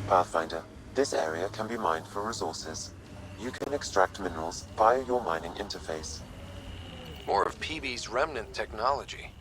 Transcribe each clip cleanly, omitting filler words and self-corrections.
Pathfinder, this area can be mined for resources. You can extract minerals via your mining interface. More of PB's remnant technology.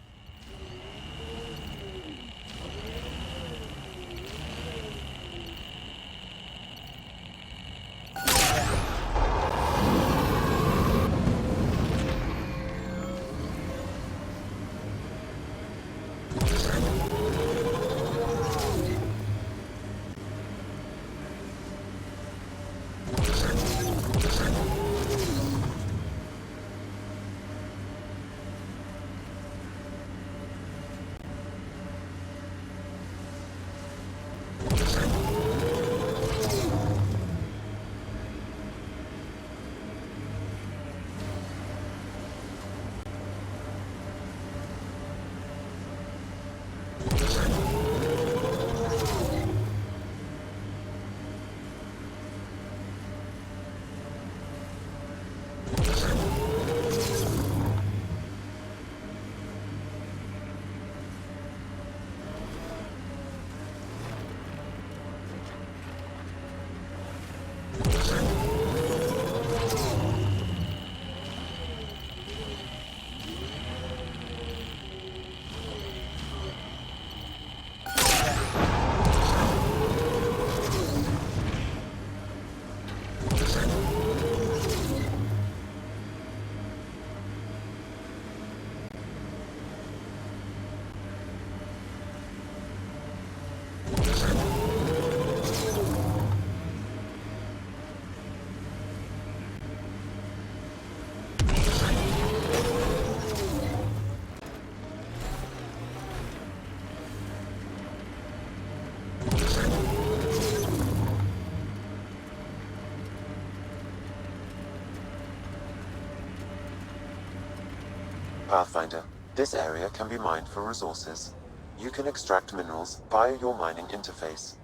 Pathfinder, this area can be mined for resources. You can extract minerals via your mining interface.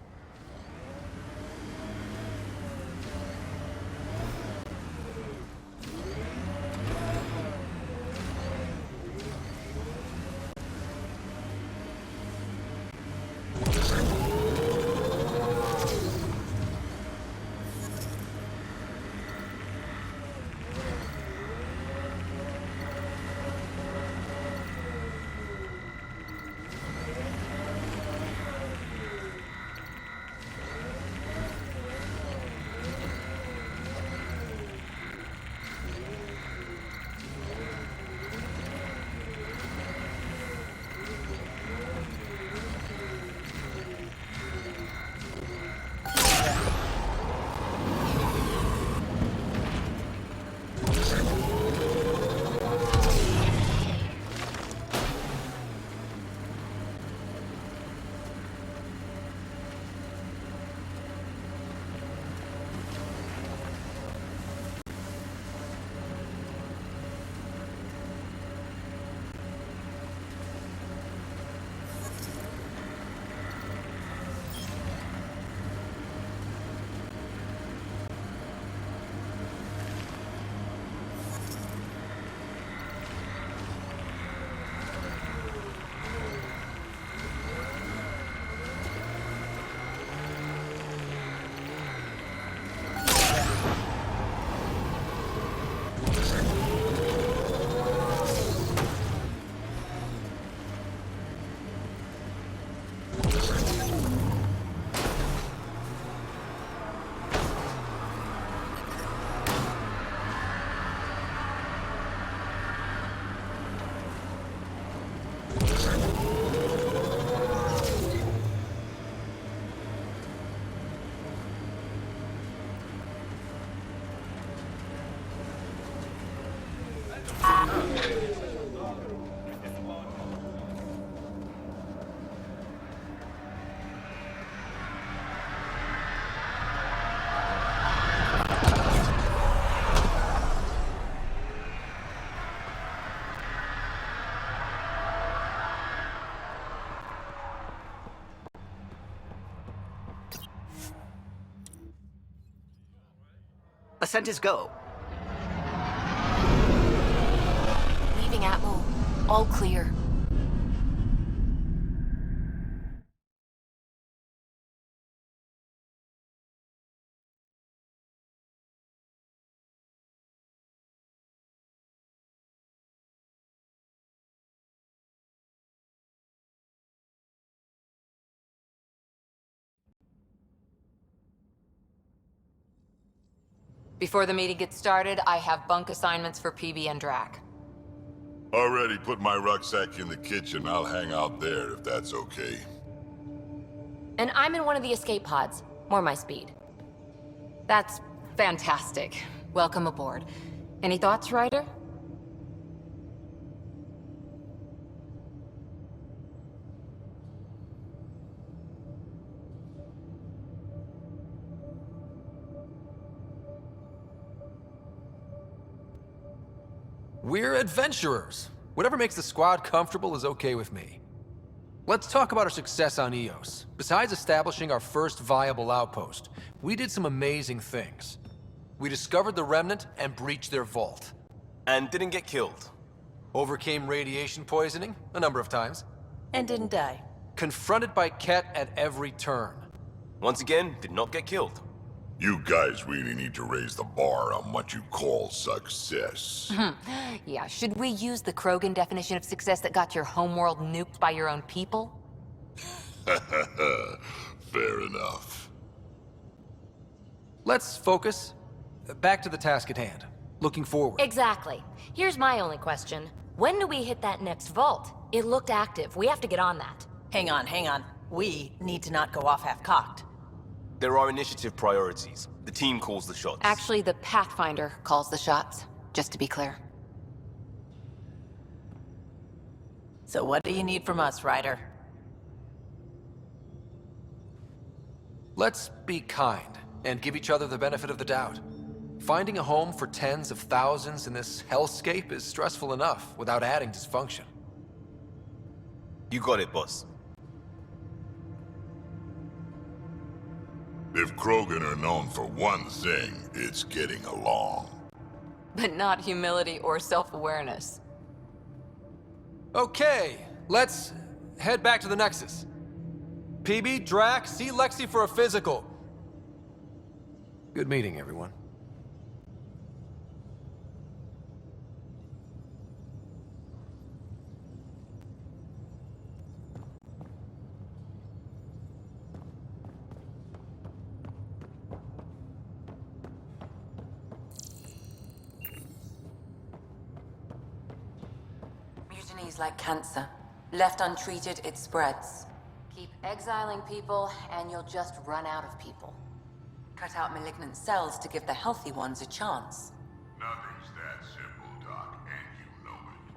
Ascent is go. Leaving Atmo. All clear. Before the meeting gets started, I have bunk assignments for PB and Drac. Already put my rucksack in the kitchen. I'll hang out there if that's okay. And I'm in one of the escape pods. More my speed. That's fantastic. Welcome aboard. Any thoughts, Ryder? We're adventurers. Whatever makes the squad comfortable is okay with me. Let's talk about our success on Eos. Besides establishing our first viable outpost, we did some amazing things. We discovered the Remnant and breached their vault. And didn't get killed. Overcame radiation poisoning a number of times. And didn't die. Confronted by Ket at every turn. Once again, did not get killed. You guys really need to raise the bar on what you call success. Yeah, should we use the Krogan definition of success that got your homeworld nuked by your own people? Fair enough. Let's focus. Back to the task at hand. Looking forward. Exactly. Here's my only question. When do we hit that next vault? It looked active. We have to get on that. Hang on. We need to not go off half-cocked. There are initiative priorities. The team calls the shots. Actually, the Pathfinder calls the shots, just to be clear. So what do you need from us, Ryder? Let's be kind and give each other the benefit of the doubt. Finding a home for tens of thousands in this hellscape is stressful enough without adding dysfunction. You got it, boss. If Krogan are known for one thing, it's getting along. But not humility or self-awareness. Okay, let's head back to the Nexus. PB, Drac, see Lexi for a physical. Good meeting, everyone. Mutiny is like cancer. Left untreated, it spreads. Keep exiling people, and you'll just run out of people. Cut out malignant cells to give the healthy ones a chance. Nothing's that simple, Doc, and you know it.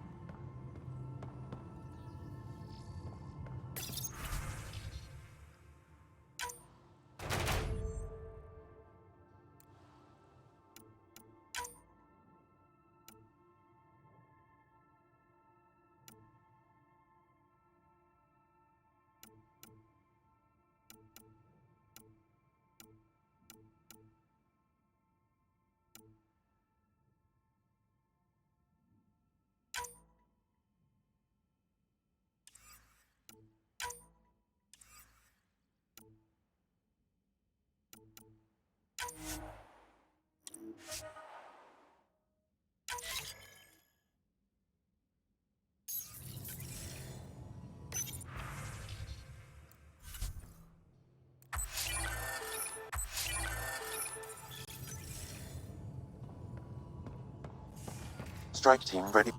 Strike team ready.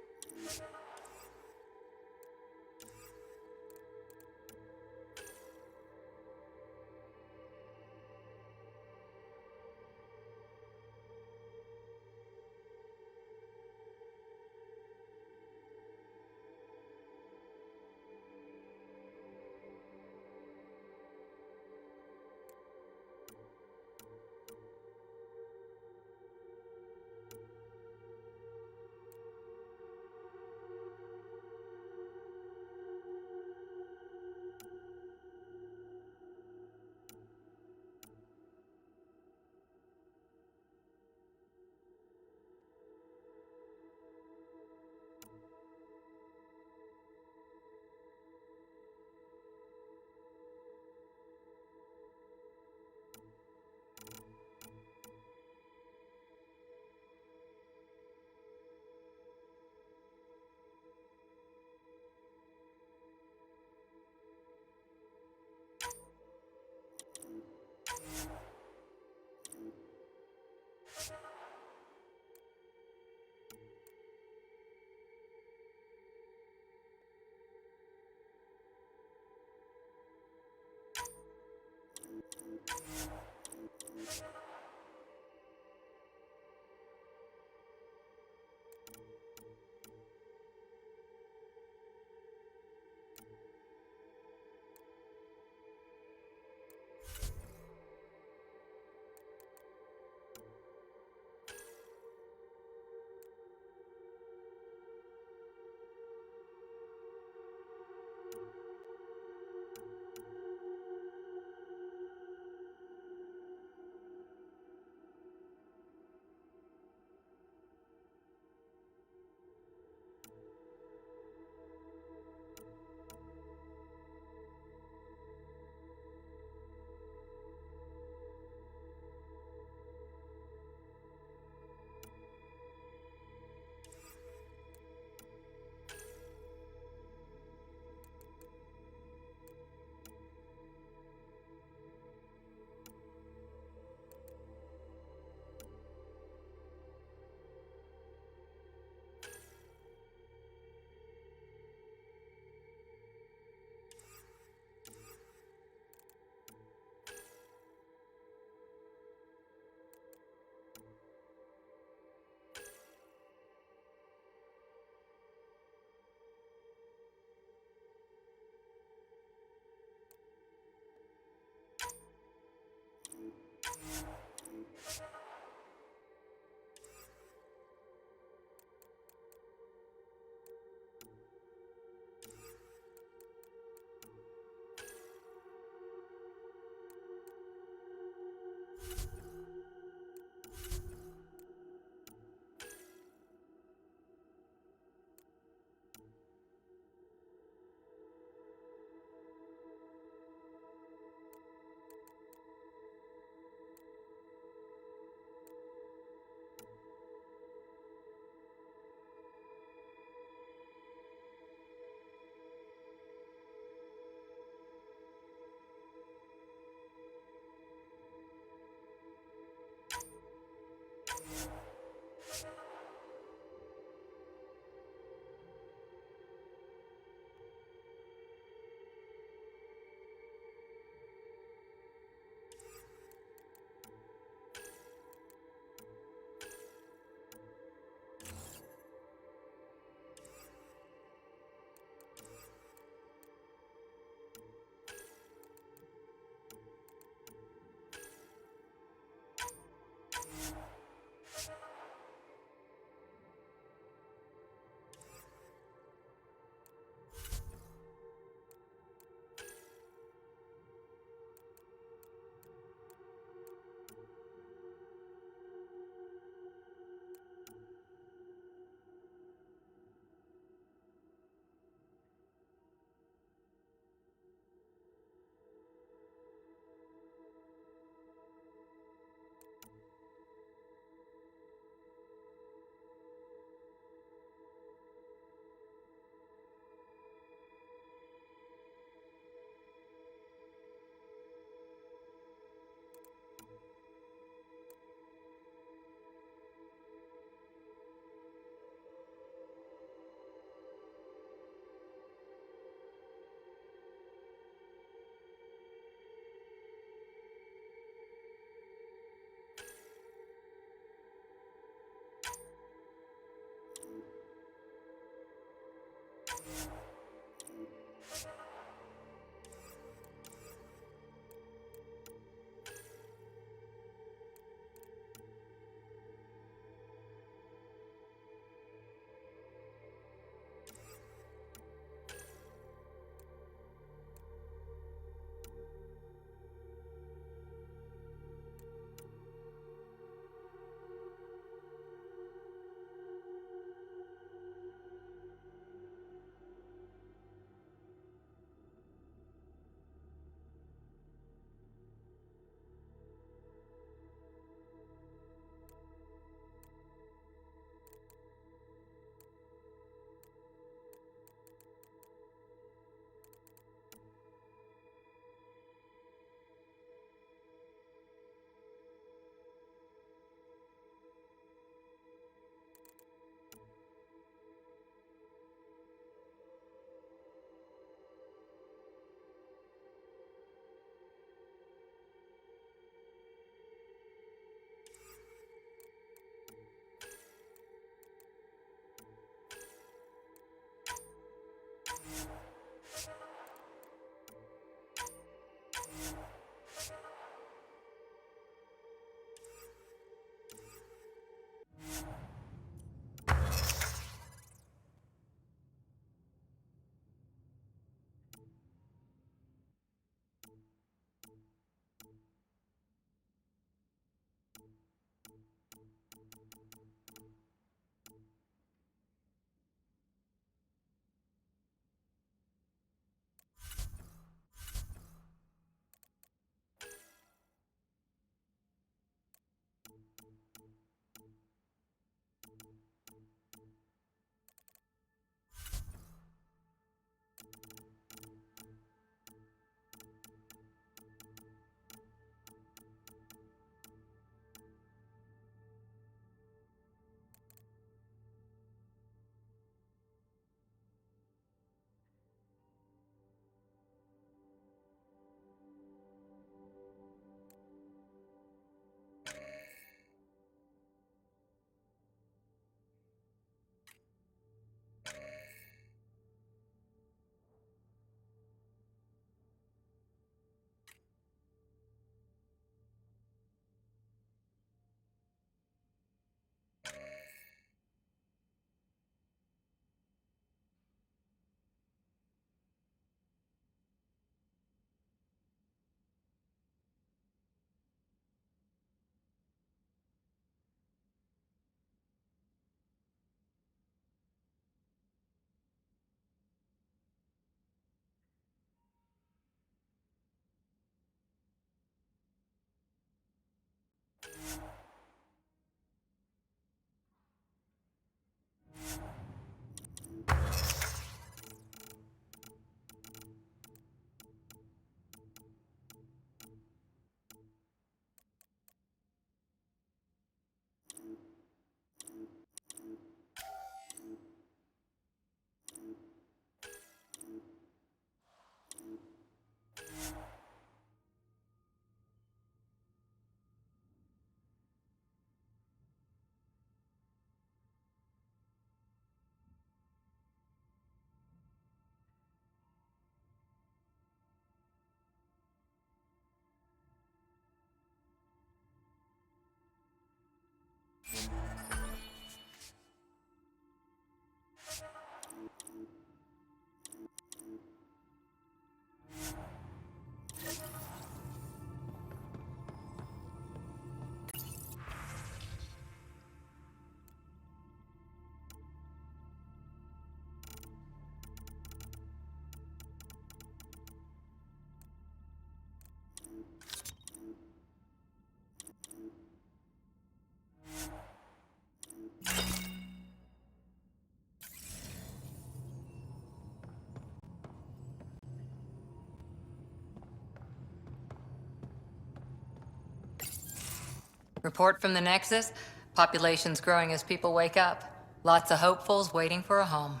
Report from the Nexus. Population's growing as people wake up. Lots of hopefuls waiting for a home.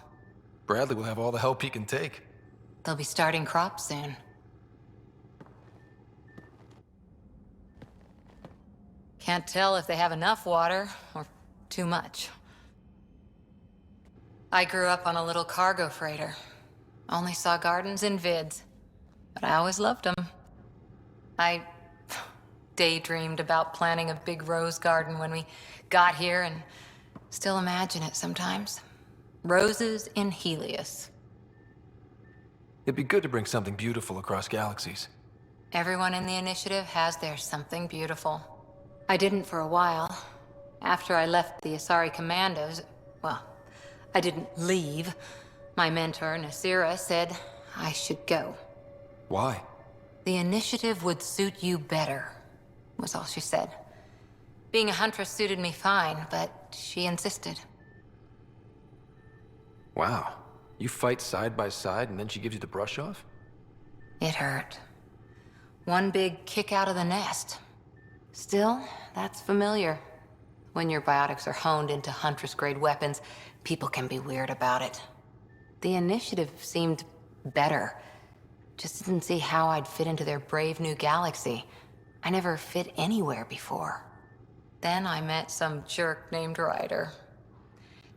Bradley will have all the help he can take. They'll be starting crops soon. Can't tell if they have enough water or too much. I grew up on a little cargo freighter. Only saw gardens in vids, but I always loved them. I daydreamed about planting a big rose garden when we got here and still imagine it sometimes. Roses in Helios. It'd be good to bring something beautiful across galaxies. Everyone in the initiative has their something beautiful. I didn't for a while. After I left the Asari Commandos, well, I didn't leave. My mentor, Nasira, said I should go. Why? The initiative would suit you better, was all she said. Being a huntress suited me fine, but she insisted. Wow. You fight side by side and then she gives you the brush off? It hurt. One big kick out of the nest. Still, that's familiar. When your biotics are honed into Huntress-grade weapons, people can be weird about it. The initiative seemed better. Just didn't see how I'd fit into their brave new galaxy. I never fit anywhere before. Then I met some jerk named Ryder.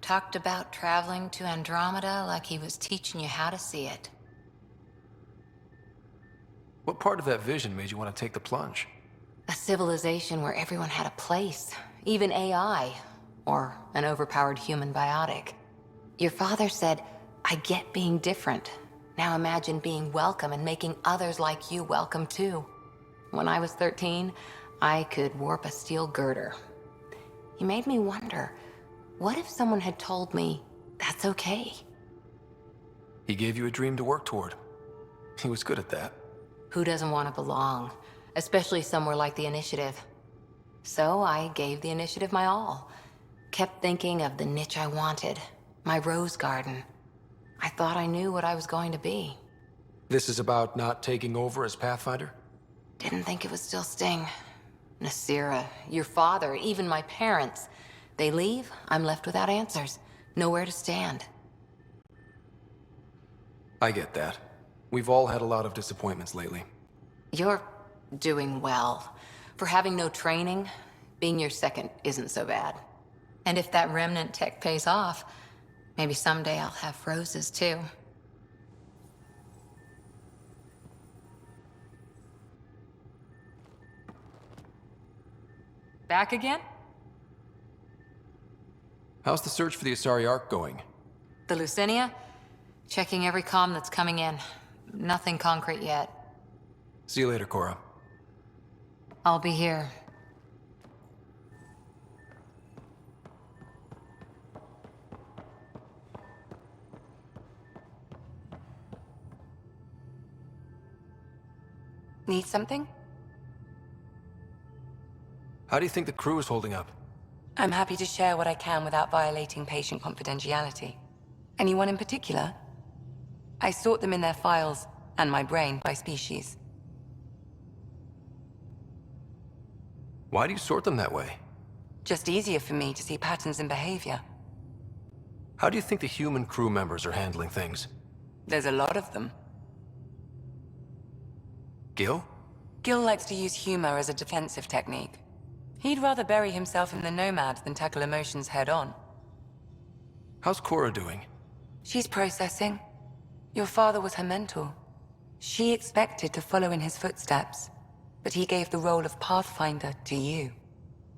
Talked about traveling to Andromeda like he was teaching you how to see it. What part of that vision made you want to take the plunge? A civilization where everyone had a place, even AI, or an overpowered human biotic. Your father said, I get being different. Now imagine being welcome and making others like you welcome too. When I was 13, I could warp a steel girder. He made me wonder, what if someone had told me that's okay? He gave you a dream to work toward. He was good at that. Who doesn't want to belong? Especially somewhere like the Initiative. So I gave the Initiative my all. Kept thinking of the niche I wanted. My rose garden. I thought I knew what I was going to be. This is about not taking over as Pathfinder? Didn't think it would still sting. Nasira, your father, even my parents. They leave, I'm left without answers. Nowhere to stand. I get that. We've all had a lot of disappointments lately. You're doing well. For having no training, being your second isn't so bad. And if that remnant tech pays off, maybe someday I'll have roses too. Back again? How's the search for the Asari Ark going? The Lucinia? Checking every comm that's coming in. Nothing concrete yet. See you later, Cora. I'll be here. Need something? How do you think the crew is holding up? I'm happy to share what I can without violating patient confidentiality. Anyone in particular? I sort them in their files, and my brain, by species. Why do you sort them that way? Just easier for me to see patterns in behavior. How do you think the human crew members are handling things? There's a lot of them. Gil? Gil likes to use humor as a defensive technique. He'd rather bury himself in the Nomad than tackle emotions head-on. How's Cora doing? She's processing. Your father was her mentor. She expected to follow in his footsteps, but he gave the role of Pathfinder to you.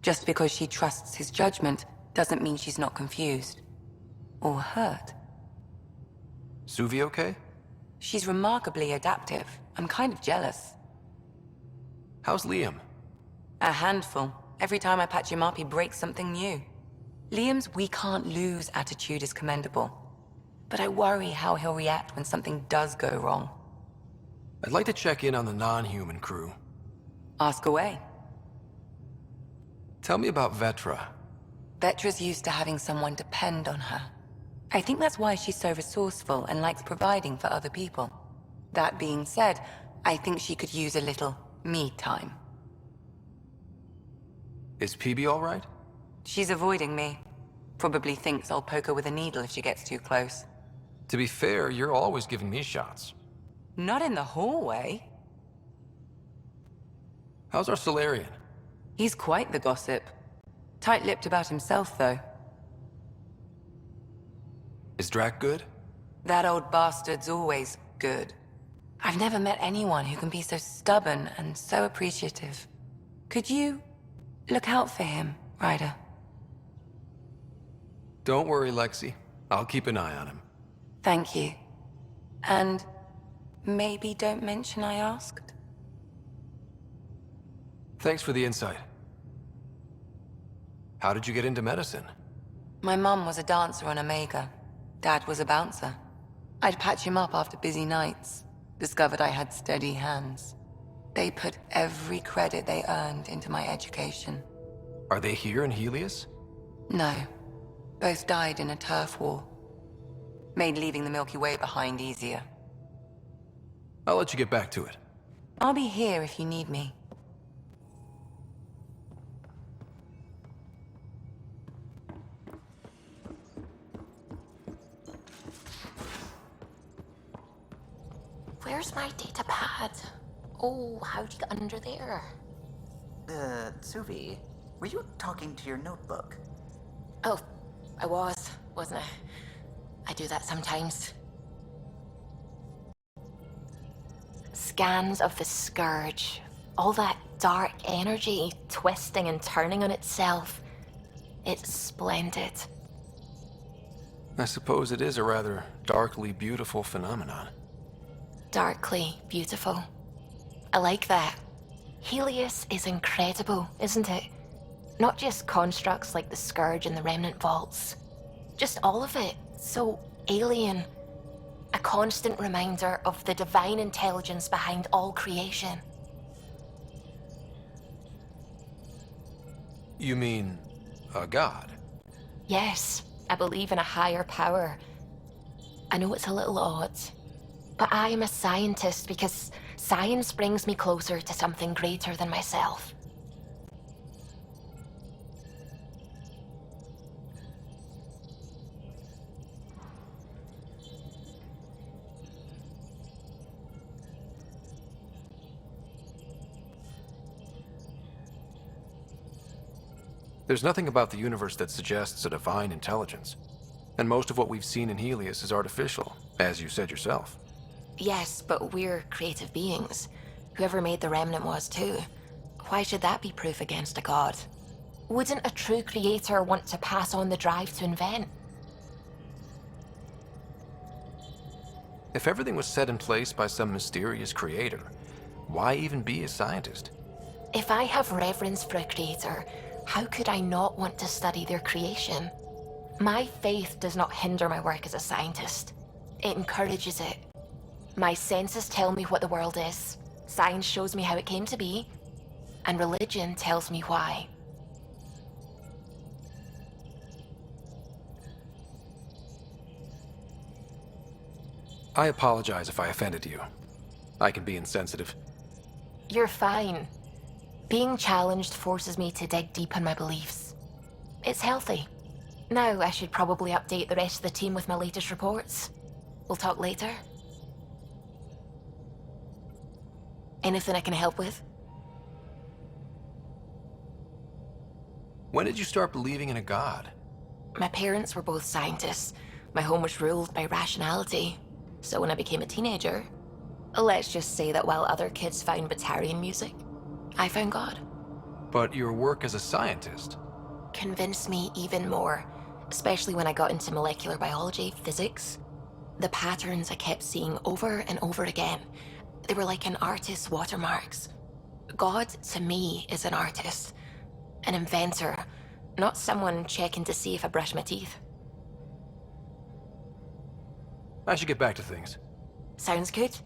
Just because she trusts his judgment doesn't mean she's not confused. Or hurt. Suvi okay? She's remarkably adaptive. I'm kind of jealous. How's Liam? A handful. Every time I patch him up, he breaks something new. Liam's we can't lose attitude is commendable. But I worry how he'll react when something does go wrong. I'd like to check in on the non-human crew. Ask away. Tell me about Vetra. Vetra's used to having someone depend on her. I think that's why she's so resourceful and likes providing for other people. That being said, I think she could use a little me time. Is PB all right? She's avoiding me. Probably thinks I'll poke her with a needle if she gets too close. To be fair, you're always giving me shots. Not in the hallway. How's our Solarian? He's quite the gossip. Tight-lipped about himself, though. Is Drac good? That old bastard's always good. I've never met anyone who can be so stubborn and so appreciative. Could you look out for him, Ryder? Don't worry, Lexi. I'll keep an eye on him. Thank you. And maybe don't mention I asked? Thanks for the insight. How did you get into medicine? My mum was a dancer on Omega. Dad was a bouncer. I'd patch him up after busy nights. Discovered I had steady hands. They put every credit they earned into my education. Are they here in Helios? No. Both died in a turf war. Made leaving the Milky Way behind easier. I'll let you get back to it. I'll be here if you need me. Where's my data pad? Oh, how'd you get under there? Suvi, were you talking to your notebook? Oh, I wasn't I? I do that sometimes. Scans of the Scourge. All that dark energy twisting and turning on itself. It's splendid. I suppose it is a rather darkly beautiful phenomenon. Darkly beautiful. I like that. Helios is incredible, isn't it? Not just constructs like the Scourge and the Remnant Vaults. Just all of it. So alien. A constant reminder of the divine intelligence behind all creation. You mean a god? Yes, I believe in a higher power. I know it's a little odd, but I am a scientist because science brings me closer to something greater than myself. There's nothing about the universe that suggests a divine intelligence. And most of what we've seen in Helios is artificial, as you said yourself. Yes, but we're creative beings. Whoever made the Remnant was too. Why should that be proof against a god? Wouldn't a true creator want to pass on the drive to invent? If everything was set in place by some mysterious creator, why even be a scientist? If I have reverence for a creator, how could I not want to study their creation? My faith does not hinder my work as a scientist. It encourages it. My senses tell me what the world is. Science shows me how it came to be. And religion tells me why. I apologize if I offended you. I can be insensitive. You're fine. Being challenged forces me to dig deep in my beliefs. It's healthy. Now I should probably update the rest of the team with my latest reports. We'll talk later. Anything I can help with? When did you start believing in a god? My parents were both scientists. My home was ruled by rationality. So when I became a teenager, let's just say that while other kids found Batarian music, I found God. But your work as a scientist? Convinced me even more, especially when I got into molecular biology, physics. The patterns I kept seeing over and over again, they were like an artist's watermarks. God, to me, is an artist. An inventor, not someone checking to see if I brush my teeth. I should get back to things. Sounds good.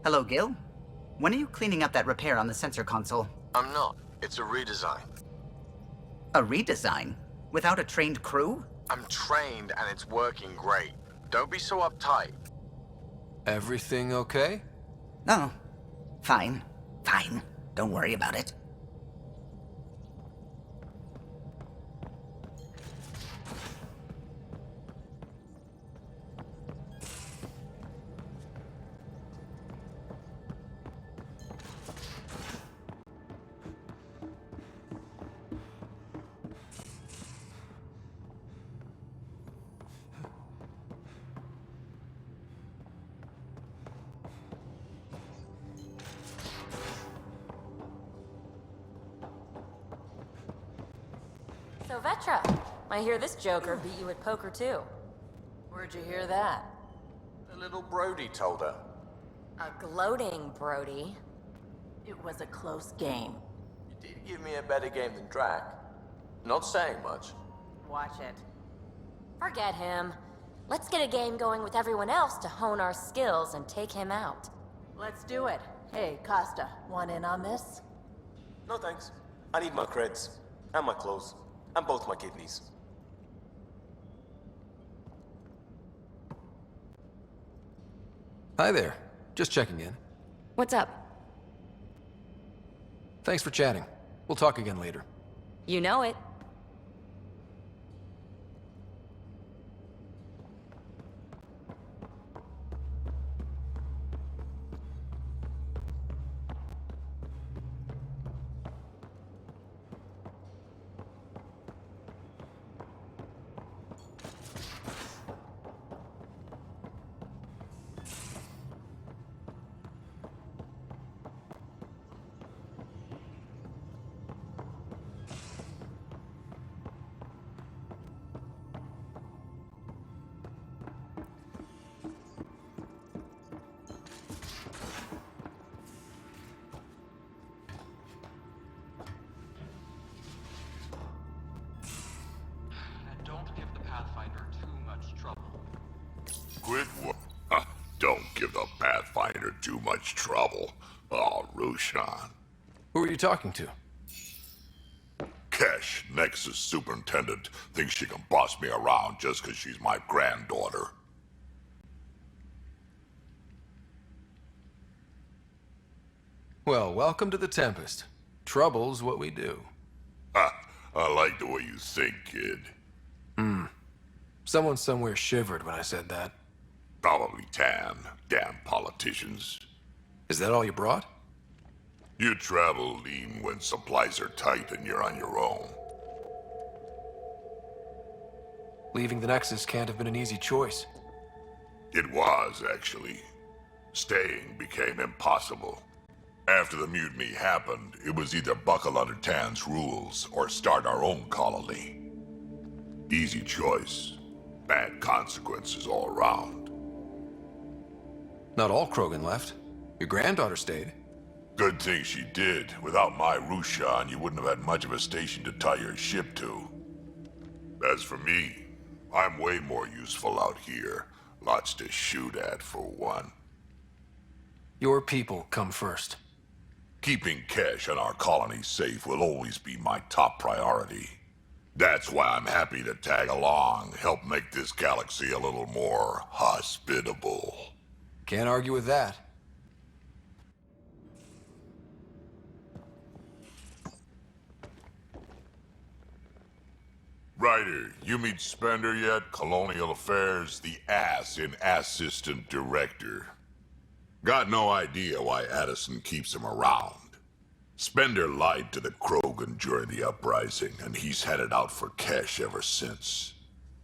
Hello, Gil. When are you cleaning up that repair on the sensor console? I'm not. It's a redesign. A redesign? Without a trained crew? I'm trained and it's working great. Don't be so uptight. Everything okay? No. Fine. Fine. Don't worry about it. So Vetra, I hear this joker beat you at poker too. Where'd you hear that? The little Brody told her. A gloating Brody. It was a close game. You did give me a better game than Drac. Not saying much. Watch it. Forget him. Let's get a game going with everyone else to hone our skills and take him out. Let's do it. Hey, Costa, want in on this? No thanks. I need my creds. And my clothes. And both my kidneys. Hi there. Just checking in. What's up? Thanks for chatting. We'll talk again later. You know it. Quit what? Don't give the Pathfinder too much trouble. Oh, Rushan. Who are you talking to? Kesh, Nexus Superintendent, thinks she can boss me around just because she's my granddaughter. Well, welcome to the Tempest. Trouble's what we do. Ha! I like the way you think, kid. Someone somewhere shivered when I said that. Probably Tan. Damn politicians. Is that all you brought? You travel lean when supplies are tight and you're on your own. Leaving the Nexus can't have been an easy choice. It was, actually. Staying became impossible. After the mutiny happened, it was either buckle under Tan's rules or start our own colony. Easy choice. Bad consequences all around. Not all Krogan left. Your granddaughter stayed. Good thing she did. Without my Rushan, you wouldn't have had much of a station to tie your ship to. As for me, I'm way more useful out here. Lots to shoot at, for one. Your people come first. Keeping Kesh and our colony safe will always be my top priority. That's why I'm happy to tag along, help make this galaxy a little more hospitable. Can't argue with that. Ryder, you meet Spender yet? Colonial Affairs, the ass in Assistant Director. Got no idea why Addison keeps him around. Spender lied to the Krogan during the uprising, and he's headed out for Kesh ever since.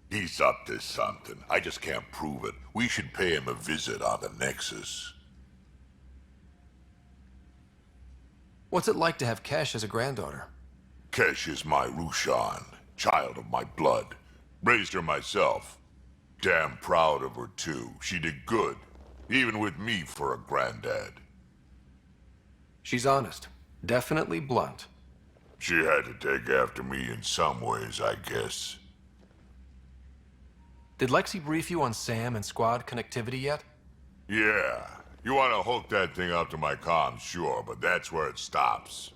He's up to something. I just can't prove it. We should pay him a visit on the Nexus. What's it like to have Kesh as a granddaughter? Kesh is my Rushan, child of my blood. Raised her myself. Damn proud of her, too. She did good, even with me for a granddad. She's honest. Definitely blunt. She had to take after me in some ways, I guess. Did Lexi brief you on SAM and squad connectivity yet? Yeah, You want to hook that thing up to my comms, sure, but that's where it stops.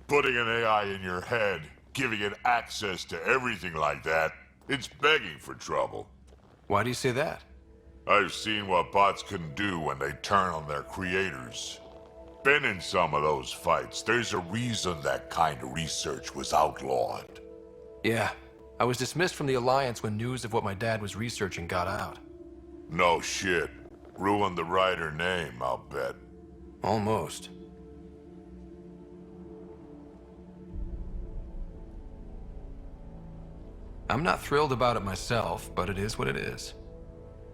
Putting an AI in your head, giving it access to everything like that, it's begging for trouble. Why do you say that? I've seen what bots can do when they turn on their creators. Been in some of those fights. There's a reason that kind of research was outlawed. Yeah. I was dismissed from the Alliance when news of what my dad was researching got out. No shit. Ruined the writer name, I'll bet. Almost. I'm not thrilled about it myself, but it is what it is.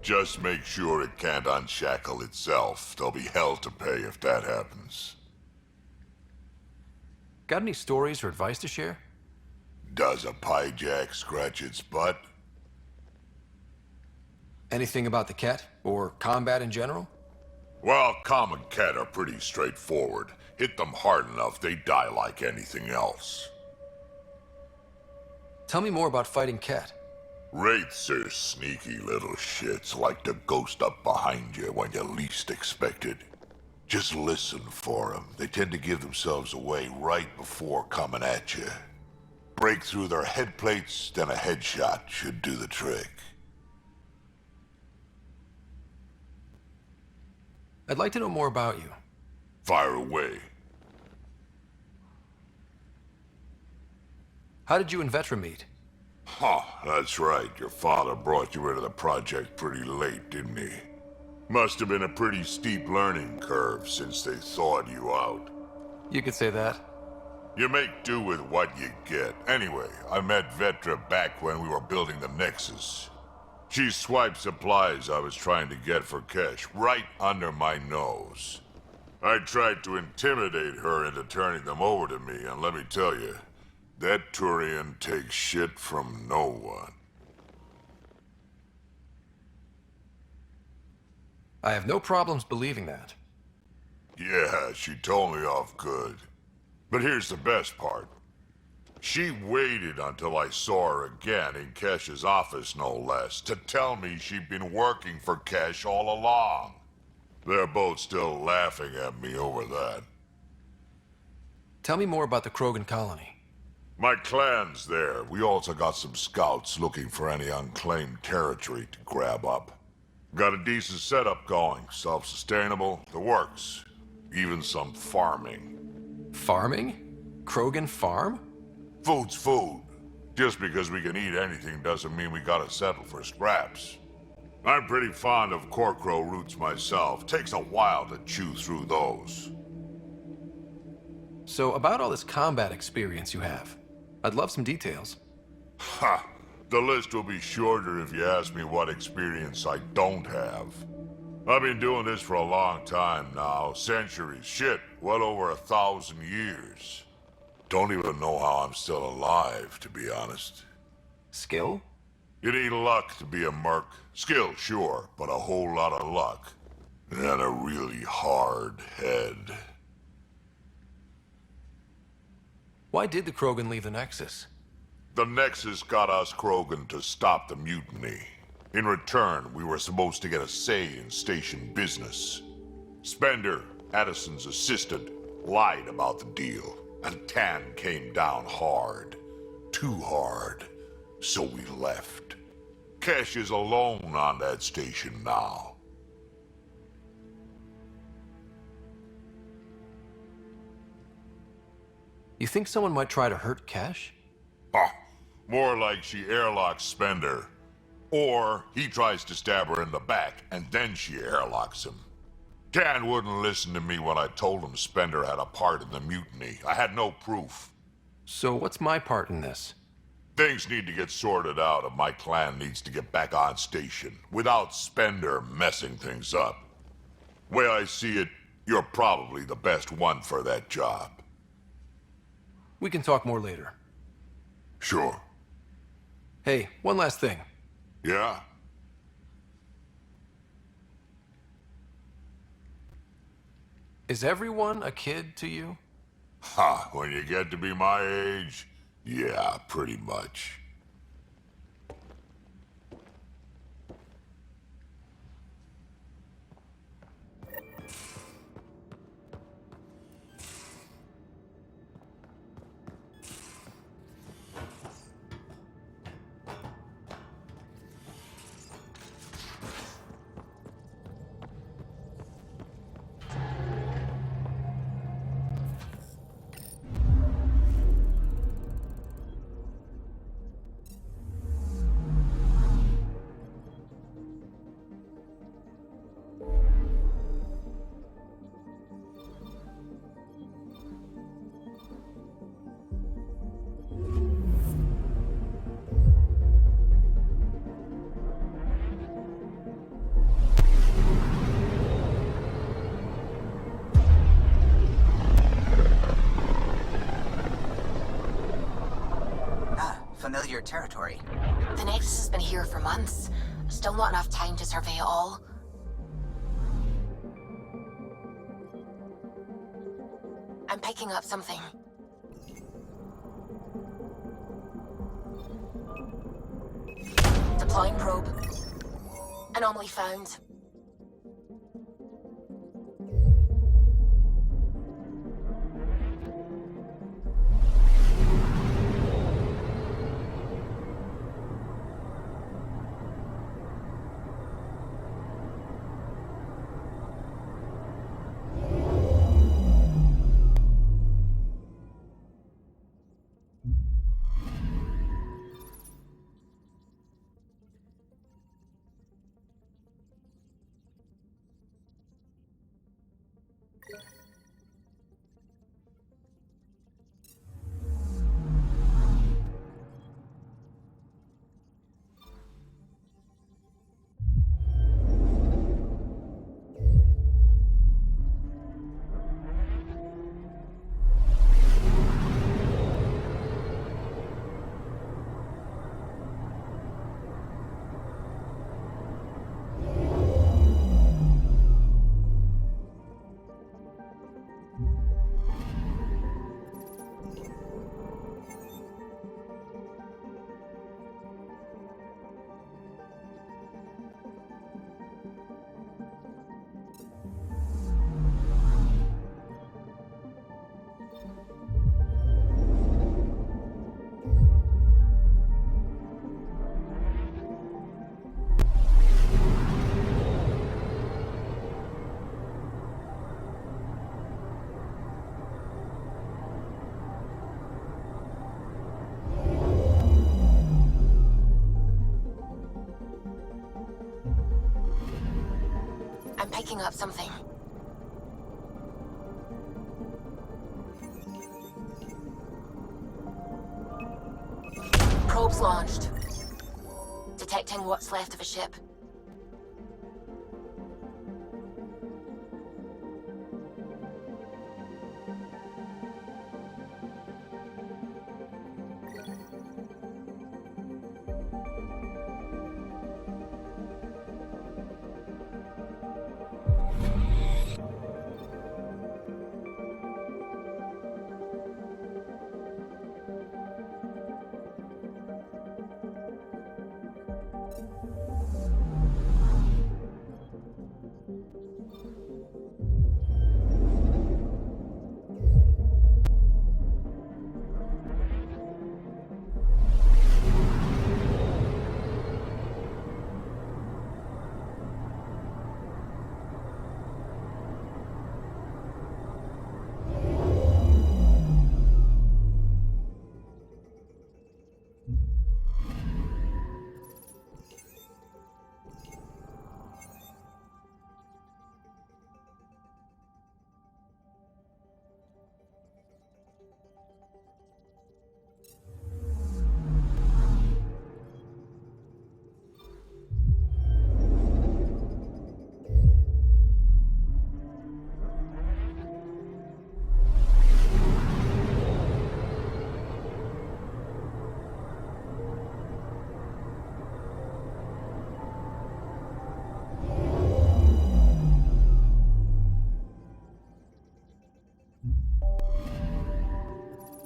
Just make sure it can't unshackle itself. There'll be hell to pay if that happens. Got any stories or advice to share? Does a pyjak scratch its butt? Anything about the Ket? Or combat in general? Well, common Ket are pretty straightforward. Hit them hard enough, they die like anything else. Tell me more about fighting Ket. Wraiths are sneaky little shits, like to ghost up behind you when you least expect it. Just listen for them. They tend to give themselves away right before coming at you. Break through their head plates, then a headshot should do the trick. I'd like to know more about you. Fire away. How did you and Vetra meet? Huh, that's right. Your father brought you into the project pretty late, didn't he? Must have been a pretty steep learning curve since they thawed you out. You could say that. You make do with what you get. Anyway, I met Vetra back when we were building the Nexus. She swiped supplies I was trying to get for Kesh right under my nose. I tried to intimidate her into turning them over to me, and let me tell you, that Turian takes shit from no one. I have no problems believing that. Yeah, she told me off good. But here's the best part. She waited until I saw her again in Kesh's office, no less, to tell me she'd been working for Kesh all along. They're both still laughing at me over that. Tell me more about the Krogan colony. My clan's there. We also got some scouts looking for any unclaimed territory to grab up. Got a decent setup going, self-sustainable, the works. Even some farming. Farming? Krogan farm? Food's food. Just because we can eat anything doesn't mean we gotta settle for scraps. I'm pretty fond of Corcrow roots myself. Takes a while to chew through those. So, about all this combat experience you have, I'd love some details. Ha! The list will be shorter if you ask me what experience I don't have. I've been doing this for a long time now. Centuries. Shit, well over 1,000 years. Don't even know how I'm still alive, to be honest. Skill? You need luck to be a merc. Skill, sure, but a whole lot of luck. And a really hard head. Why did the Krogan leave the Nexus? The Nexus got us Krogan to stop the mutiny. In return, we were supposed to get a say in station business. Spender, Addison's assistant, lied about the deal, and Tan came down hard. Too hard. So we left. Kesh is alone on that station now. You think someone might try to hurt Kesh? Huh. More like she airlocks Spender. Or he tries to stab her in the back, and then she airlocks him. Tan wouldn't listen to me when I told him Spender had a part in the mutiny. I had no proof. So what's my part in this? Things need to get sorted out, and my clan needs to get back on station, without Spender messing things up. Way I see it, you're probably the best one for that job. We can talk more later. Sure. Hey, one last thing. Yeah? Is everyone a kid to you? Ha, when you get to be my age, yeah, pretty much. your territory. The Nexus has been here for months. Still not enough time to survey it all. I'm picking up something. Deploying probe. Anomaly found. I'm picking up something. Probes launched. Detecting what's left of a ship.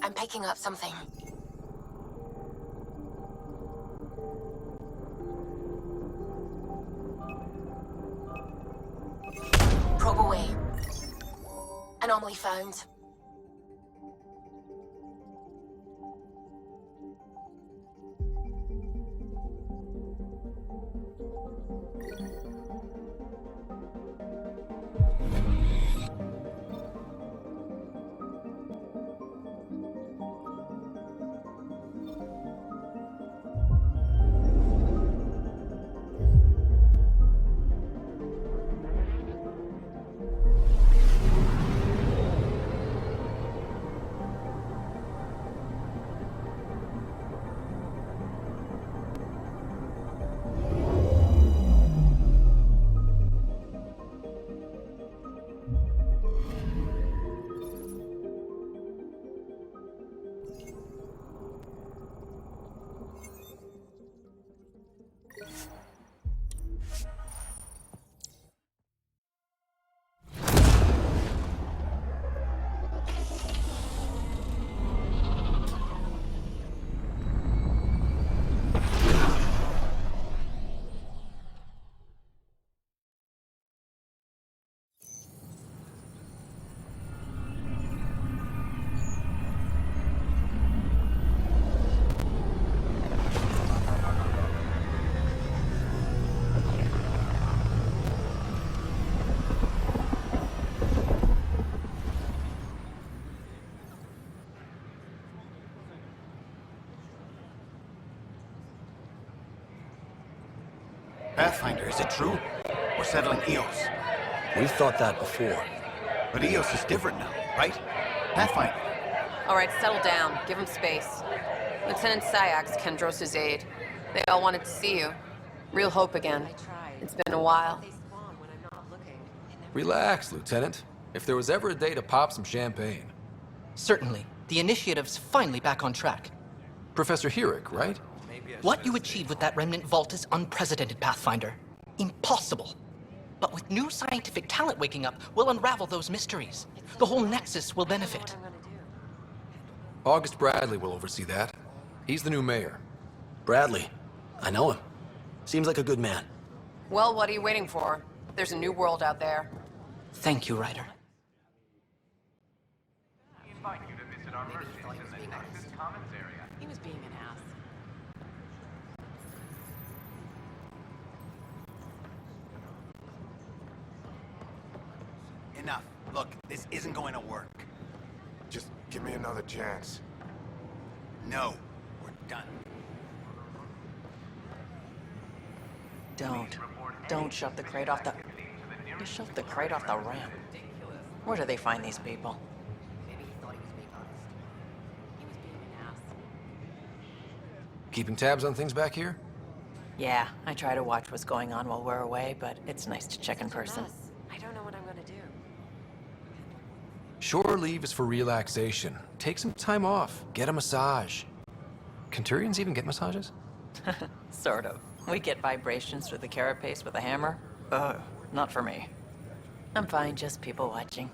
I'm picking up something. Probe away. Anomaly found. Pathfinder, is it true? We're settling Eos. We've thought that before. But Eos is different now, right? Pathfinder. All right, settle down. Give him space. Lieutenant Sayak's Kendros' aide. They all wanted to see you. Real hope again. It's been a while. Relax, Lieutenant. If there was ever a day to pop some champagne. Certainly. The initiative's finally back on track. Professor Herrick, right? What you achieved with that remnant vault is unprecedented, Pathfinder. Impossible. But with new scientific talent waking up, we'll unravel those mysteries. The whole Nexus will benefit. August Bradley will oversee that. He's the new mayor. Bradley. I know him. Seems like a good man. Well, what are you waiting for? There's a new world out there. Thank you, Ryder. He was being an ass. Enough. Look, this isn't going to work. Just give me another chance. No, we're done. Don't shove the crate off the... You shoved the crate off the ramp. Where do they find these people? Keeping tabs on things back here? Yeah, I try to watch what's going on while we're away, but it's nice to check in person. I don't know what I'm gonna do. Shore leave is for relaxation. Take some time off. Get a massage. Can Turians even get massages? Sort of. We get vibrations through the carapace with a hammer. Ugh, not for me. I'm fine, just people watching.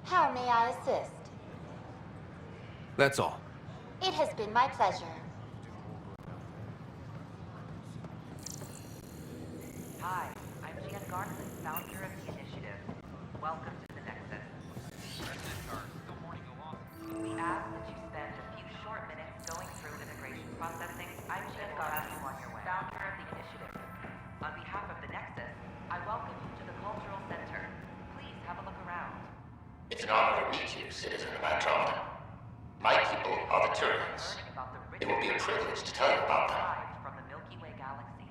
How may I assist? That's all. It has been my pleasure. Hi, I'm Jan Garland, founder of the initiative. Welcome to the Nexus. We ask that you spend a few short minutes going through immigration processing. I'm Jan Garland, founder of the initiative. On behalf of the Nexus, I welcome you to the Cultural Center. Please have a look around. It's an honor to meet you, citizen of Andromeda. My people are the Turians. It will be a privilege to tell you about them. From the Milky Way galaxy.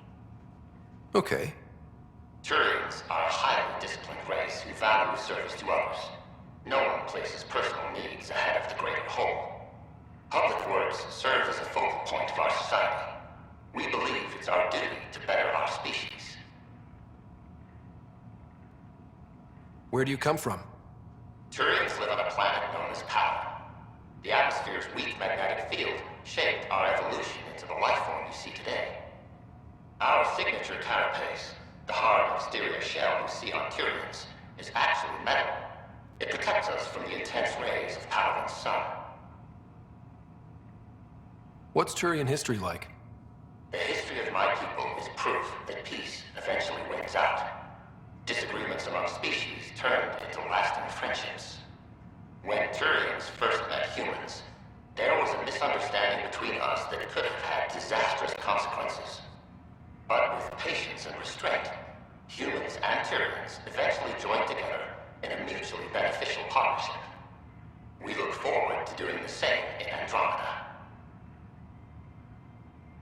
Okay. Turians are a highly disciplined race who value service to others. No one places personal needs ahead of the greater whole. Public works serves as a focal point of our society. We believe it's our duty to better our species. Where do you come from? Turians live on a planet known as Power. The atmosphere's weak magnetic field shaped our evolution into the life form you see today. Our signature carapace, the hard exterior shell you see on Turians, is actually metal. It protects us from the intense rays of Paladin's sun. What's Turian history like? The history of my people is proof that peace eventually wins out. Disagreements among species turned into lasting friendships. When Turians first met humans, there was a misunderstanding between us that could have had disastrous consequences. But with patience and restraint, humans and Turians eventually joined together in a mutually beneficial partnership. We look forward to doing the same in Andromeda.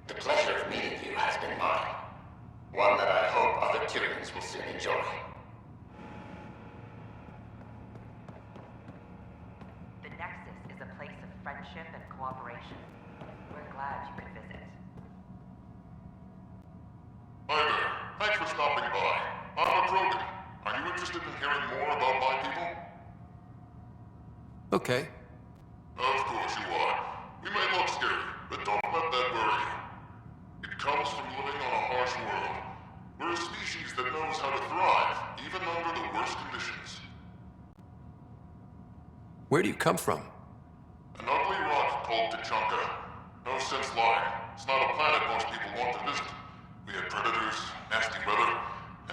The pleasure of meeting you has been mine. One that I hope other Turians will soon enjoy. The Nexus is a place of friendship and cooperation. We're glad you could visit. Hi there. Thanks for stopping by. I'm a Krogan. Are you interested in hearing more about my people? Okay. Of course you are. We may look scary, but don't let that worry you. It comes from living on a harsh world. We're a species that knows how to thrive, even under the worst conditions. Where do you come from? An ugly rock called Tachanka. No sense lying. It's not a planet most people want to visit. We had predators, nasty weather,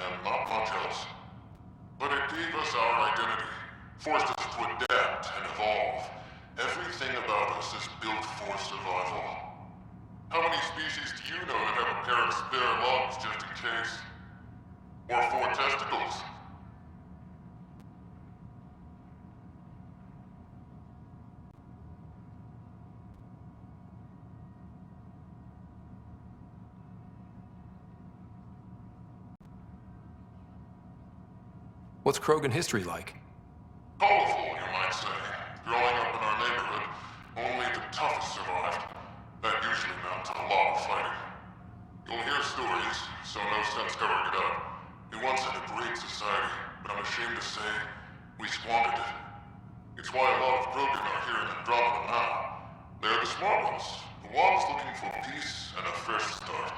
and not much else. But it gave us our identity, forced us to adapt and evolve. Everything about us is built for survival. How many species do you know that have a pair of spare lungs just in case? Or 4 testicles? What's Krogan history like? Colorful, you might say. Growing up in our neighborhood, only the toughest survived. That usually meant a lot of fighting. You'll hear stories, so no sense covering it up. It once had a great society, but I'm ashamed to say, we squandered it. It's why a lot of Krogan are here in Andromeda now. They're the smart ones, the ones looking for peace and a fresh start.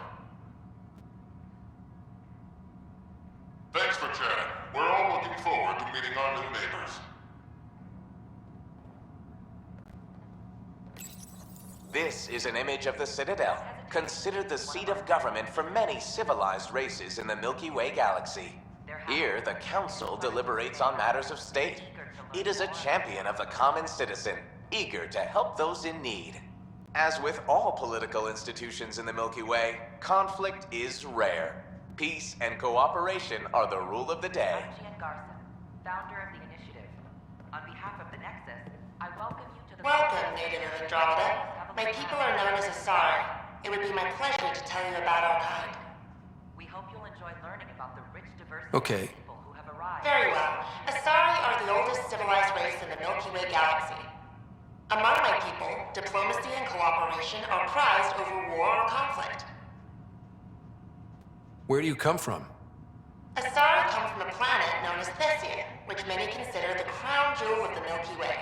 Thanks for chatting. We're all looking forward to meeting our new neighbors. This is an image of the Citadel, considered the seat of government for many civilized races in the Milky Way galaxy. Here, the Council deliberates on matters of state. It is a champion of the common citizen, eager to help those in need. As with all political institutions in the Milky Way, conflict is rare. Peace and cooperation are the rule of the day. Founder of the initiative. On behalf of the Nexus, I welcome you to the... Welcome, native of Andromeda. My people are known as Asari. It would be my pleasure to tell you about our kind. We hope you'll enjoy learning about the rich diversity Okay. of people who have arrived. Very well. Asari are the oldest civilized race in the Milky Way galaxy. Among my people, diplomacy and cooperation are prized over war or conflict. Where do you come from? Asari come from a planet known as Thessia, which many consider the crown jewel of the Milky Way.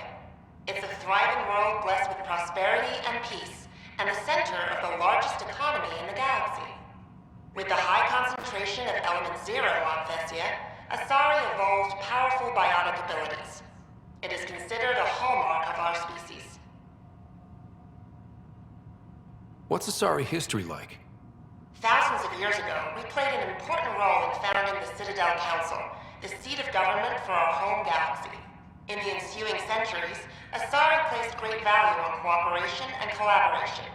It's a thriving world blessed with prosperity and peace, and the center of the largest economy in the galaxy. With the high concentration of element zero on Thessia, Asari evolved powerful biotic abilities. It is considered a hallmark of our species. What's Asari history like? Thousands of years ago, we played an important role in founding the Citadel Council, the seat of government for our home galaxy. In the ensuing centuries, Asari placed great value on cooperation and collaboration.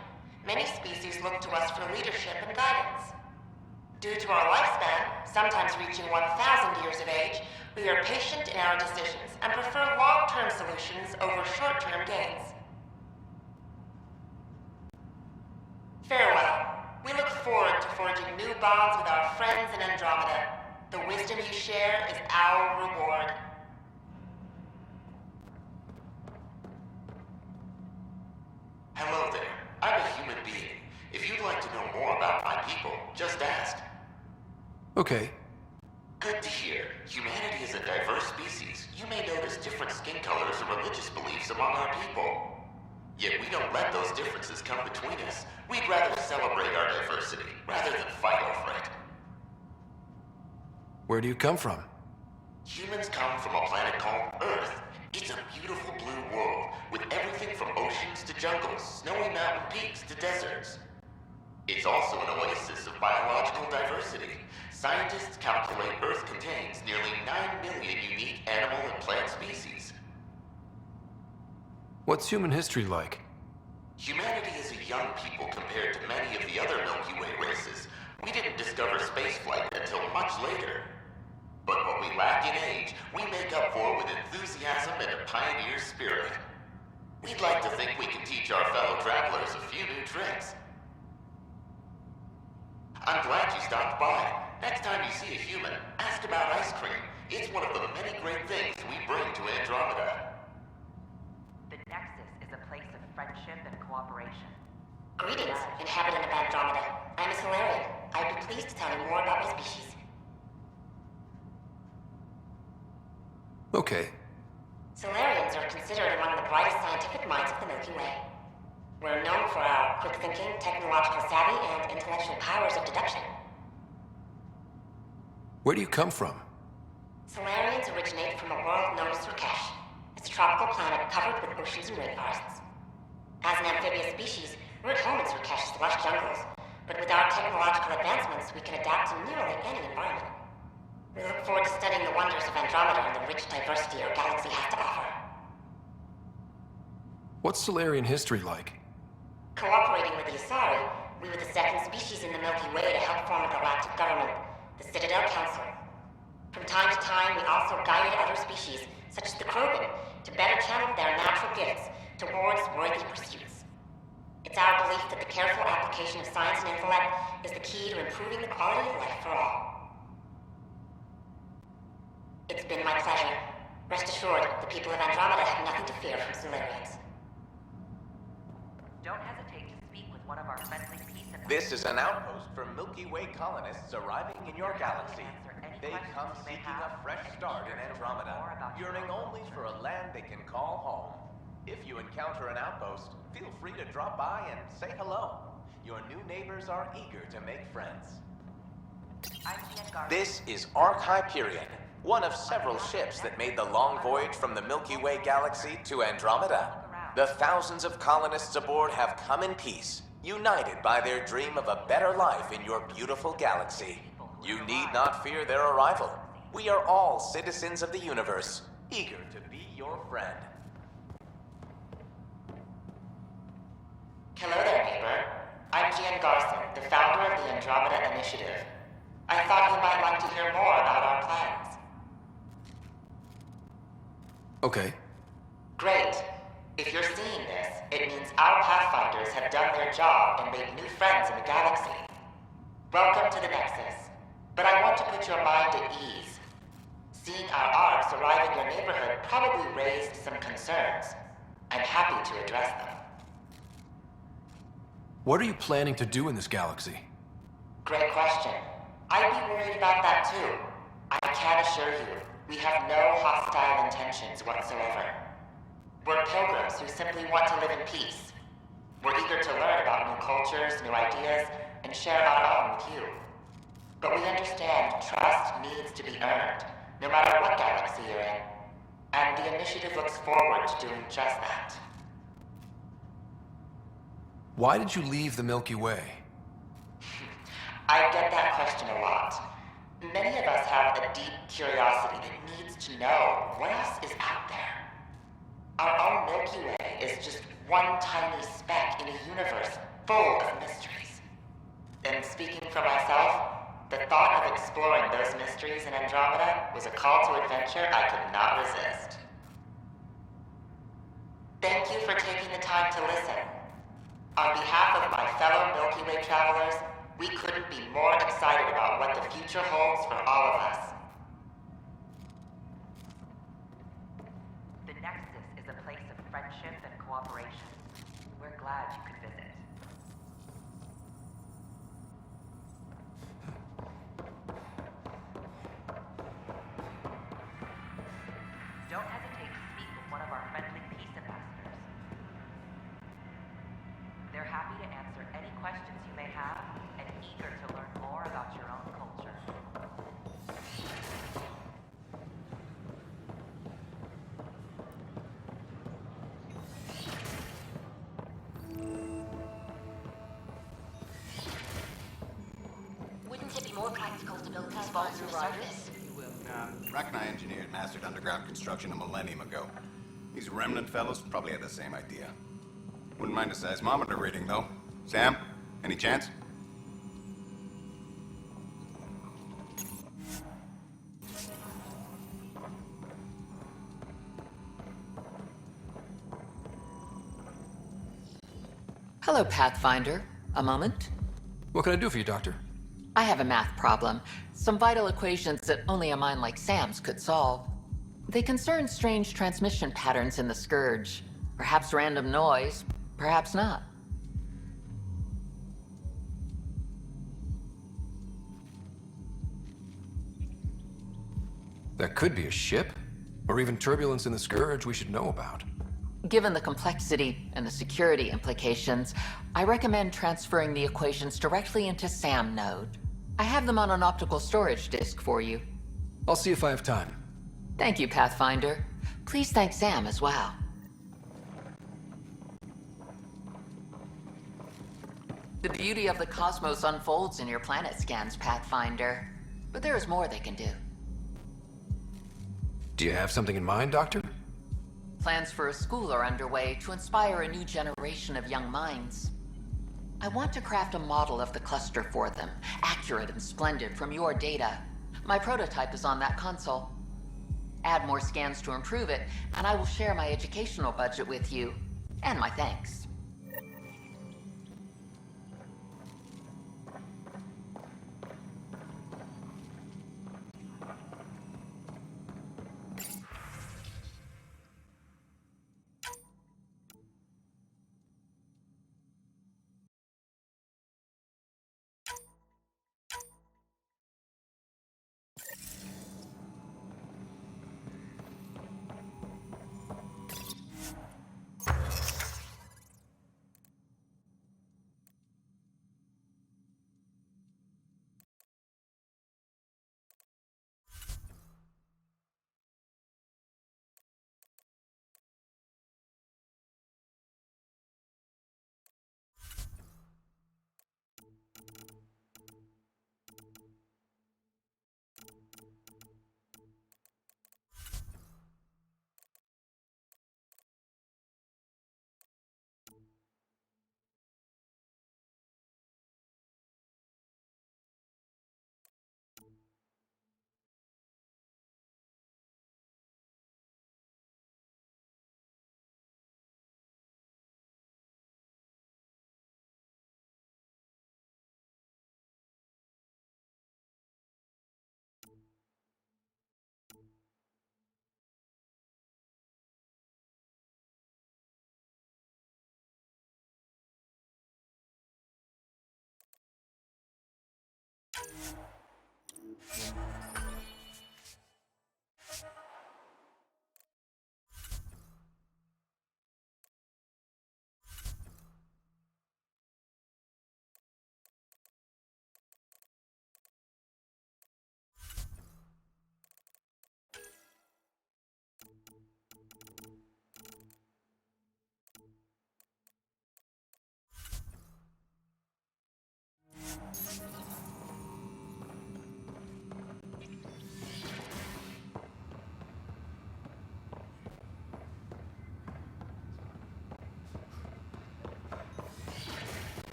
Many species look to us for leadership and guidance. Due to our lifespan, sometimes reaching 1,000 years of age, we are patient in our decisions and prefer long-term solutions over short-term gains. Farewell. We look forward to forging new bonds with our friends in Andromeda. The wisdom you share is our reward. Hello there. I'm a human being. If you'd like to know more about my people, just ask. Okay. Good to hear. Humanity is a diverse species. You may notice different skin colors or religious beliefs among our people. Yet we don't let those differences come between us. We'd rather celebrate our diversity, rather than fight over it. Where do you come from? Humans come from a planet called Earth. It's a beautiful blue world, with everything from oceans to jungles, snowy mountain peaks to deserts. It's also an oasis of biological diversity. Scientists calculate Earth contains nearly 9 million unique animal and plant species. What's human history like? Humanity is a young people compared to many of the other Milky Way races. We didn't discover spaceflight until much later. But what we lack in age, we make up for with enthusiasm and a pioneer spirit. We'd like to think we can teach our fellow travelers a few new tricks. I'm glad you stopped by. Next time you see a human, ask about ice cream. It's one of the many great things we bring to Andromeda. The Nexus is a place of friendship and cooperation. Greetings, inhabitant of Andromeda. I'm a Solarian. I'd be pleased to tell you more about my species. Okay. Solarians are considered among the brightest scientific minds of the Milky Way. We're known for our quick thinking, technological savvy, and intellectual powers of deduction. Where do you come from? Solarians originate from a world known as Surkesh. It's a tropical planet covered with oceans and rainforests. As an amphibious species, we're at home in Surkesh's lush jungles, but with our technological advancements, we can adapt to nearly any environment. We look forward to studying the wonders of Andromeda and the rich diversity our galaxy has to offer. What's Solarian history like? Cooperating with the Asari, we were the second species in the Milky Way to help form a galactic government, the Citadel Council. From time to time, we also guided other species, such as the Krogan, to better channel their natural gifts towards worthy pursuits. It's our belief that the careful application of science and intellect is the key to improving the quality of life for all. It's been Andromeda have nothing to fear from Solarians. Don't hesitate to speak with one of our friendly peace and... This is an outpost for Milky Way colonists arriving in your galaxy. They come seeking a fresh start in Andromeda, yearning only for a land they can call home. If you encounter an outpost, feel free to drop by and say hello. Your new neighbors are eager to make friends. This is Ark Hyperion, one of several ships that made the long voyage from the Milky Way galaxy to Andromeda. The thousands of colonists aboard have come in peace, united by their dream of a better life in your beautiful galaxy. You need not fear their arrival. We are all citizens of the universe, eager to be your friend. Hello there, neighbor. I'm Gian Garson, the founder of the Andromeda Initiative. I thought you might like to hear more about our plans. Okay. Great. If you're seeing this, it means our Pathfinders have done their job and made new friends in the galaxy. Welcome to the Nexus. But I want to put your mind at ease. Seeing our arcs arrive in your neighborhood probably raised some concerns. I'm happy to address them. What are you planning to do in this galaxy? Great question. I'd be worried about that too. I can assure you, we have no hostile intentions whatsoever. We're pilgrims who simply want to live in peace. We're eager to learn about new cultures, new ideas, and share our own with you. But we understand trust needs to be earned, no matter what galaxy you're in. And the initiative looks forward to doing just that. Why did you leave the Milky Way? I get that question a lot. Many of us have a deep curiosity that needs to know what else is out there. Our own Milky Way is just one tiny speck in a universe full of mysteries. And speaking for myself, the thought of exploring those mysteries in Andromeda was a call to adventure I could not resist. Thank you for taking the time to listen. On behalf of my fellow Milky Way travelers, we couldn't be more excited about what the future holds for all of us. The Nexus is a place of friendship and cooperation. We're glad you could visit. Don't hesitate to speak with one of our friendly peace ambassadors. They're happy to answer any questions you may have and eager to learn more about your own culture. Wouldn't it be more practical to build these vaults for service? Rack and I engineered and mastered underground construction a millennium ago. These remnant fellows probably had the same idea. Wouldn't mind a seismometer reading, though. Sam, any chance? Hello, Pathfinder. A moment? What can I do for you, Doctor? I have a math problem. Some vital equations that only a mind like Sam's could solve. They concern strange transmission patterns in the Scourge. Perhaps random noise, perhaps not. That could be a ship, or even turbulence in the Scourge we should know about. Given the complexity and the security implications, I recommend transferring the equations directly into SAM node. I have them on an optical storage disk for you. I'll see if I have time. Thank you, Pathfinder. Please thank Sam as well. The beauty of the cosmos unfolds in your planet scans, Pathfinder. But there is more they can do. Do you have something in mind, Doctor? Plans for a school are underway to inspire a new generation of young minds. I want to craft a model of the cluster for them, accurate and splendid from your data. My prototype is on that console. Add more scans to improve it, and I will share my educational budget with you, and my thanks.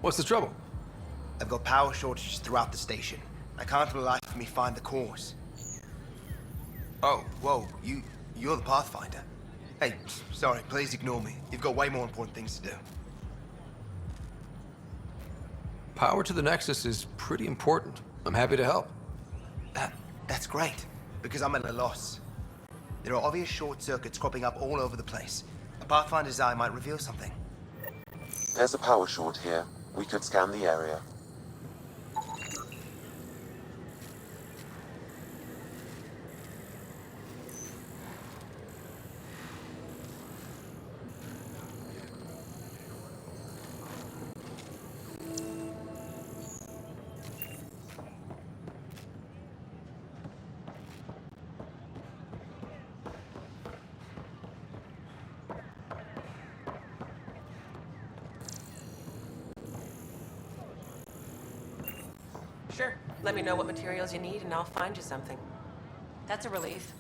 What's the trouble? I've got power shortages throughout the station. I can't for the life of me find the cause. Oh, whoa, you're the Pathfinder. Hey, sorry, please ignore me. You've got way more important things to do. Power to the Nexus is pretty important. I'm happy to help. That's great, because I'm at a loss. There are obvious short circuits cropping up all over the place. A Pathfinder's eye might reveal something. There's a power short here. We could scan the area. Sure. Let me know what materials you need and I'll find you something. That's a relief.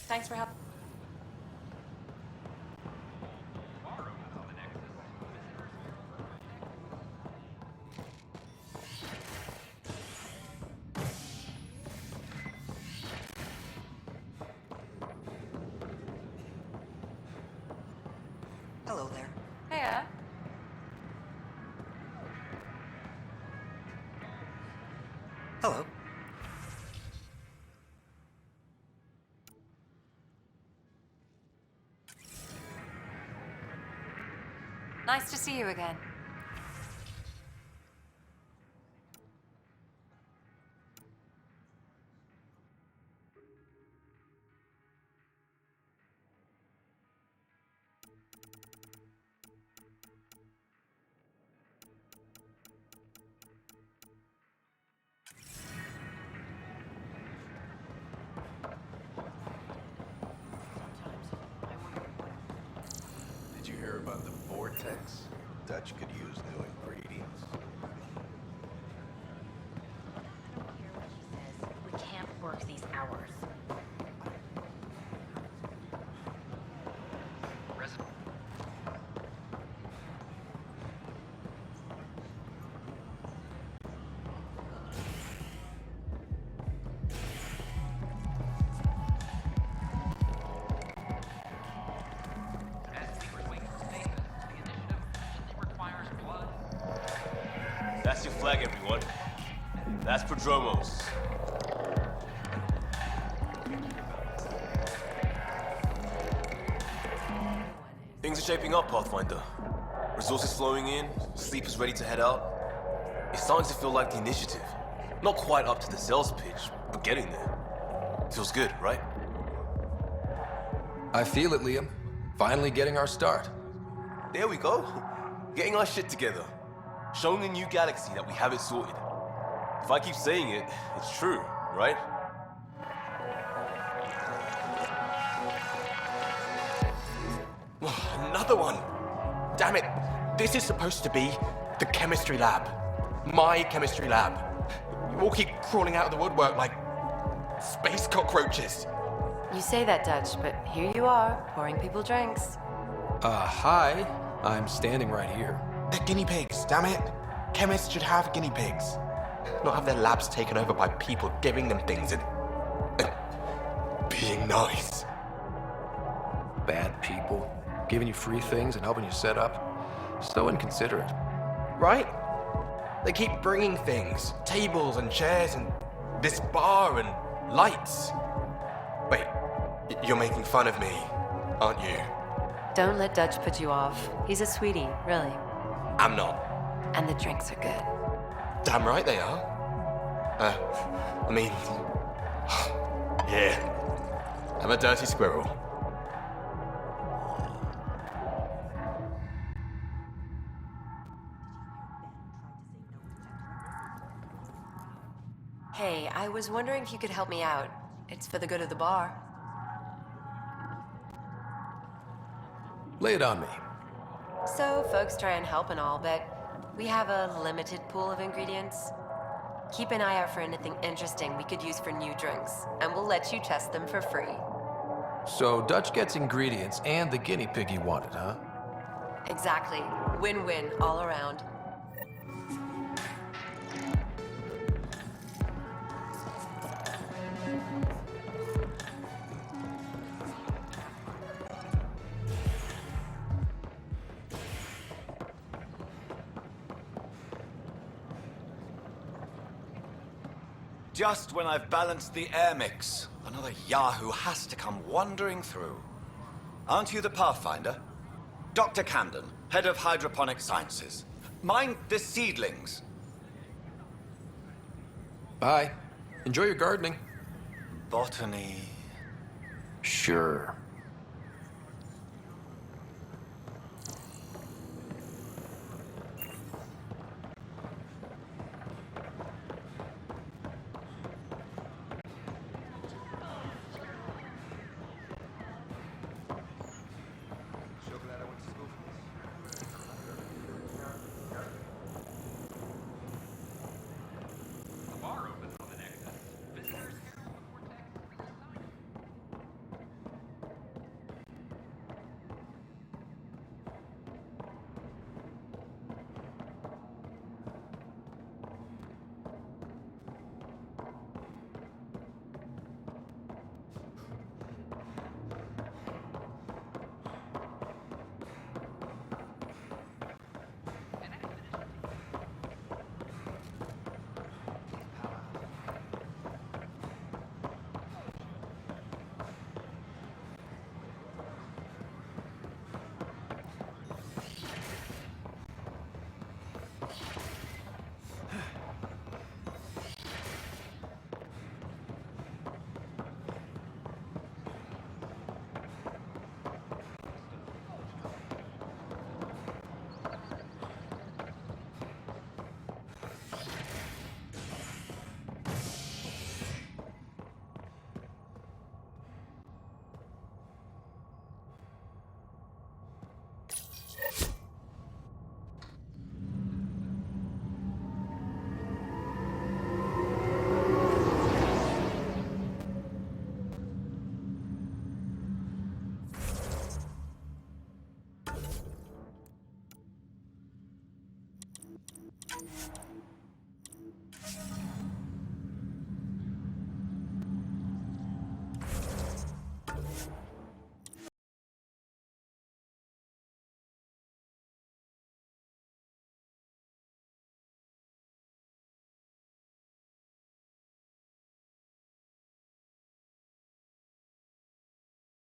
Thanks for helping. Hello there. Hiya. Hello. Nice to see you again. Did you hear about the vortex? Dutch could use new ingredients. We can't work these hours. That's your flag, everyone. That's Prodromos. Things are shaping up, Pathfinder. Resources flowing in, sleepers ready to head out. It's starting to feel like the initiative. Not quite up to the sales pitch, but getting there. Feels good, right? I feel it, Liam. Finally getting our start. There we go. Getting our shit together. Showing the new galaxy that we have it sorted. If I keep saying it, it's true, right? Another one! Damn it! This is supposed to be the chemistry lab. My chemistry lab. You all keep crawling out of the woodwork like space cockroaches. You say that, Dutch, but here you are, pouring people drinks. Hi. I'm standing right here. They're guinea pigs, damn it! Chemists should have guinea pigs. Not have their labs taken over by people giving them things and being nice. Bad people. Giving you free things and helping you set up. So inconsiderate. Right? They keep bringing things. Tables and chairs and this bar and lights. Wait, you're making fun of me, aren't you? Don't let Dutch put you off. He's a sweetie, really. I'm not. And the drinks are good. Damn right they are. I mean... yeah. I'm a dirty squirrel. Hey, I was wondering if you could help me out. It's for the good of the bar. Lay it on me. So, folks try and help and all, but we have a limited pool of ingredients. Keep an eye out for anything interesting we could use for new drinks, and we'll let you test them for free. So Dutch gets ingredients and the guinea pig he wanted, huh? Exactly. Win-win all around. Just when I've balanced the air mix, another Yahoo has to come wandering through. Aren't you the Pathfinder? Dr. Camden, head of hydroponic sciences. Mind the seedlings. Bye. Enjoy your gardening. Botany. Sure.